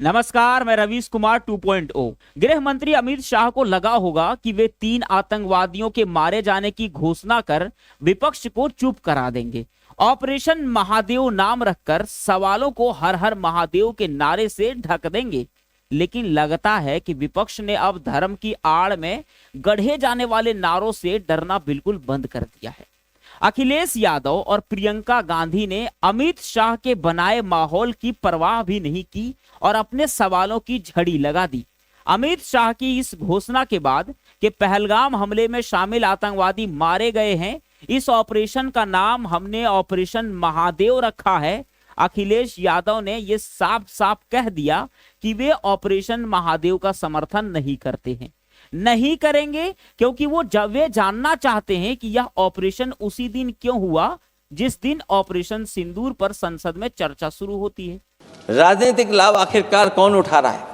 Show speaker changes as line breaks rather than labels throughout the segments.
नमस्कार, मैं रवीश कुमार 2.0। गृह मंत्री अमित शाह को लगा होगा कि वे 3 आतंकवादियों के मारे जाने की घोषणा कर विपक्ष को चुप करा देंगे। ऑपरेशन महादेव नाम रखकर सवालों को हर हर महादेव के नारे से ढक देंगे। लेकिन लगता है कि विपक्ष ने अब धर्म की आड़ में गढ़े जाने वाले नारों से डरना बिल्कुल बंद कर दिया है। अखिलेश यादव और प्रियंका गांधी ने अमित शाह के बनाए माहौल की परवाह भी नहीं की और अपने सवालों की झड़ी लगा दी। अमित शाह की इस घोषणा के बाद कि पहलगाम हमले में शामिल आतंकवादी मारे गए हैं, इस ऑपरेशन का नाम हमने ऑपरेशन महादेव रखा है। अखिलेश यादव ने यह साफ साफ कह दिया कि वे ऑपरेशन महादेव का समर्थन नहीं करते हैं, नहीं करेंगे, क्योंकि वे जानना चाहते हैं कि यह ऑपरेशन उसी दिन क्यों हुआ जिस दिन ऑपरेशन सिंदूर पर संसद में चर्चा शुरू होती है।
राजनीतिक लाभ आखिरकार कौन उठा रहा है?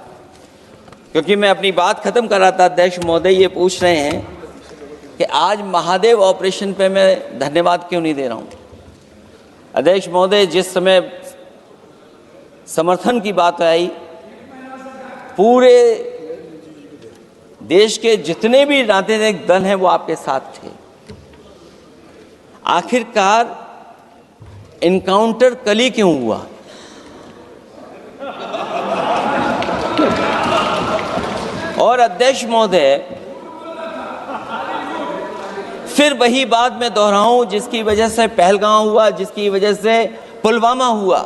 क्योंकि मैं अपनी बात खत्म कर रहा था, अध्यक्ष महोदय ये पूछ रहे हैं कि आज महादेव ऑपरेशन पे मैं धन्यवाद क्यों नहीं दे रहा हूं। अध्यक्ष महोदय, जिस समय समर्थन की बात आई, पूरे देश के जितने भी राजनीतिक दल हैं वो आपके साथ थे। आखिरकार इनकाउंटर कल ही क्यों हुआ? और अध्यक्ष महोदय, फिर वही बात मैं दोहराऊं जिसकी वजह से पहलगाम हुआ, जिसकी वजह से पुलवामा हुआ।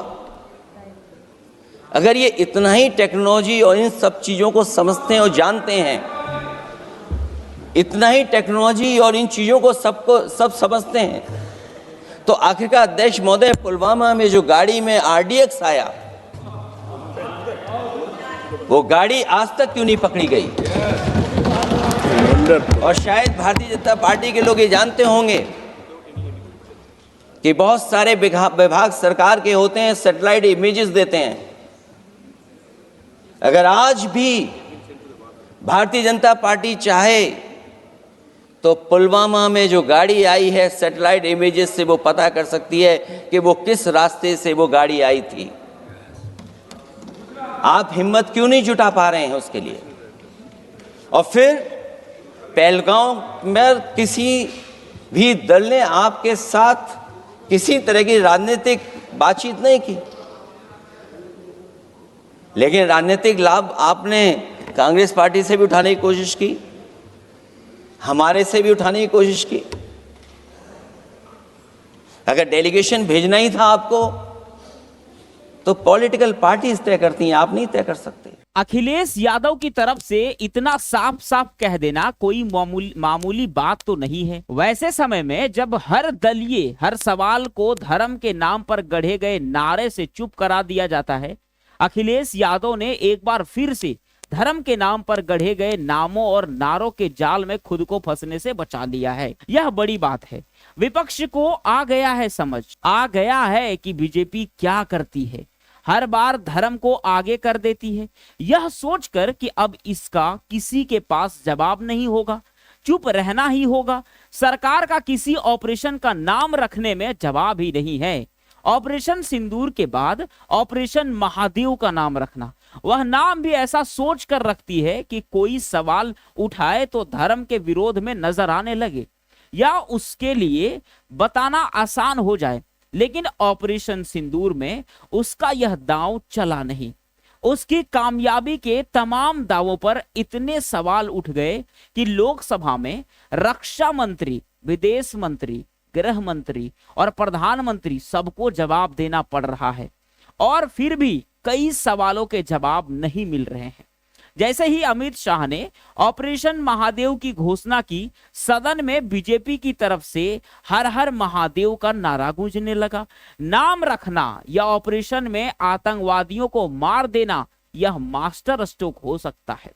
अगर ये इतना ही टेक्नोलॉजी और इन सब चीजों को समझते हैं और जानते हैं, इतना ही टेक्नोलॉजी और इन चीजों को सब समझते हैं, तो आखिरकार अध्यक्ष महोदय, पुलवामा में जो गाड़ी में RDX आया, वो गाड़ी आज तक क्यों नहीं पकड़ी गई? और शायद भारतीय जनता पार्टी के लोग ये जानते होंगे कि बहुत सारे विभाग सरकार के होते हैं, सैटेलाइट इमेजेस देते हैं। अगर आज भी भारतीय जनता पार्टी चाहे तो पुलवामा में जो गाड़ी आई है, सैटेलाइट इमेजेस से वो पता कर सकती है कि वो किस रास्ते से वो गाड़ी आई थी। आप हिम्मत क्यों नहीं जुटा पा रहे हैं उसके लिए? और फिर पहलगाम में किसी भी दल ने आपके साथ किसी तरह की राजनीतिक बातचीत नहीं की, लेकिन राजनीतिक लाभ आपने कांग्रेस पार्टी से भी उठाने की कोशिश की, हमारे से भी उठाने की कोशिश की। अगर डेलीगेशन भेजना ही था आपको तो पॉलिटिकल पार्टीज तय करती हैं, आप नहीं तय कर सकते।
अखिलेश यादव की तरफ से इतना साफ साफ कह देना कोई मामूली बात तो नहीं है। वैसे समय में जब हर दलीय हर सवाल को धर्म के नाम पर गढ़े गए नारे से चुप करा दिया जाता है, अखिलेश यादव ने एक बार फिर से धर्म के नाम पर गढ़े गए नामों और नारों के जाल में खुद को फंसने से बचा लिया है। यह बड़ी बात है। विपक्ष को आ गया है समझ, आ गया है कि बीजेपी क्या करती है, हर बार धर्म को आगे कर देती है, यह सोचकर कि अब इसका किसी के पास जवाब नहीं होगा, चुप रहना ही होगा। सरकार का किसी ऑपरेशन का नाम रखने में जवाब ही नहीं है। ऑपरेशन सिंदूर के बाद ऑपरेशन महादेव का नाम रखना, वह नाम भी ऐसा सोच कर रखती है कि कोई सवाल उठाए तो धर्म के विरोध में नजर आने लगे या उसके लिए बताना आसान हो जाए। लेकिन ऑपरेशन सिंदूर में उसका यह दांव चला नहीं। उसकी कामयाबी के तमाम दावों पर इतने सवाल उठ गए कि लोकसभा में रक्षा मंत्री, विदेश मंत्री, गृह मंत्री और प्रधानमंत्री सबको जवाब देना पड़ रहा है और फिर भी कई सवालों के जवाब नहीं मिल रहे हैं। जैसे ही अमित शाह ने ऑपरेशन महादेव की घोषणा की, सदन में बीजेपी की तरफ से हर हर महादेव का नारा गूंजने लगा। नाम रखना या ऑपरेशन में आतंकवादियों को मार देना, यह मास्टर स्ट्रोक हो सकता है,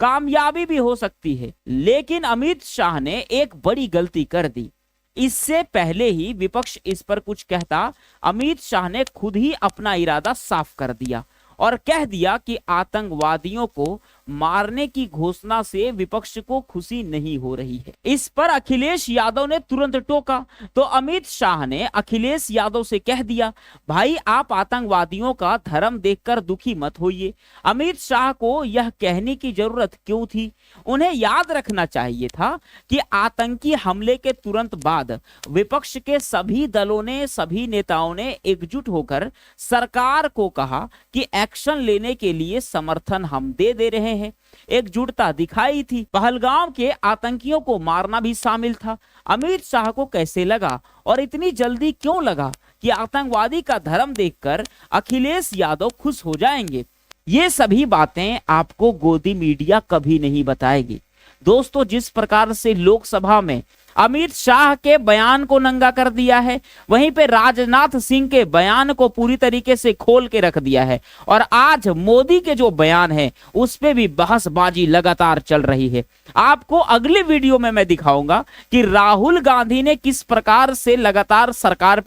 कामयाबी भी हो सकती है। लेकिन अमित शाह ने एक बड़ी गलती कर दी। इससे पहले ही विपक्ष इस पर कुछ कहता, अमित शाह ने खुद ही अपना इरादा साफ कर दिया और कह दिया कि आतंकवादियों को मारने की घोषणा से विपक्ष को खुशी नहीं हो रही है। इस पर अखिलेश यादव ने तुरंत टोका तो अमित शाह ने अखिलेश यादव से कह दिया, भाई आप आतंकवादियों का धर्म देखकर दुखी मत होइए। अमित शाह को यह कहने की जरूरत क्यों थी? उन्हें याद रखना चाहिए था कि आतंकी हमले के तुरंत बाद विपक्ष के सभी दलों ने, सभी नेताओं ने एकजुट होकर सरकार को कहा कि एक्शन लेने के लिए समर्थन हम दे रहे हैं। एकजुटता दिखाई थी। पहलगाम के आतंकियों को मारना भी शामिल था। अमित शाह को कैसे लगा और इतनी जल्दी क्यों लगा कि आतंकवादी का धर्म देखकर अखिलेश यादव खुश हो जाएंगे? ये सभी बातें आपको गोदी मीडिया कभी नहीं बताएगी। दोस्तों, जिस प्रकार से लोकसभा में अमित शाह के बयान को नंगा कर दिया है, वहीं पे राजनाथ सिंह के बयान को पूरी तरीके से खोल के रख दिया है और आज मोदी के जो बयान है उस पे भी बहसबाजी लगातार चल रही है। आपको अगले वीडियो में मैं दिखाऊंगा कि राहुल गांधी ने किस प्रकार से लगातार सरकार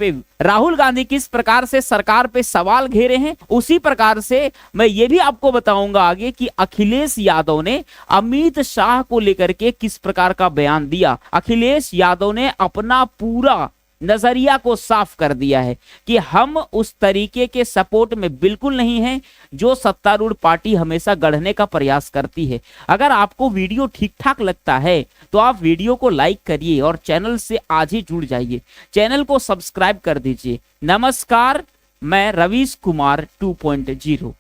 पे सवाल घेरे हैं। उसी प्रकार से मैं ये भी आपको बताऊंगा आगे कि अखिलेश यादव ने अमित शाह को लेकर के किस प्रकार का बयान दिया। अखिलेश यादव ने अपना पूरा नजरिया को साफ कर दिया है कि हम उस तरीके के सपोर्ट में बिल्कुल नहीं हैं जो सत्तारूढ़ पार्टी हमेशा गढ़ने का प्रयास करती है। अगर आपको वीडियो ठीक ठाक लगता है तो आप वीडियो को लाइक करिए और चैनल से आज ही जुड़ जाइए। चैनल को सब्सक्राइब कर दीजिए। नमस्कार, मैं रवीश कुमार 2.0।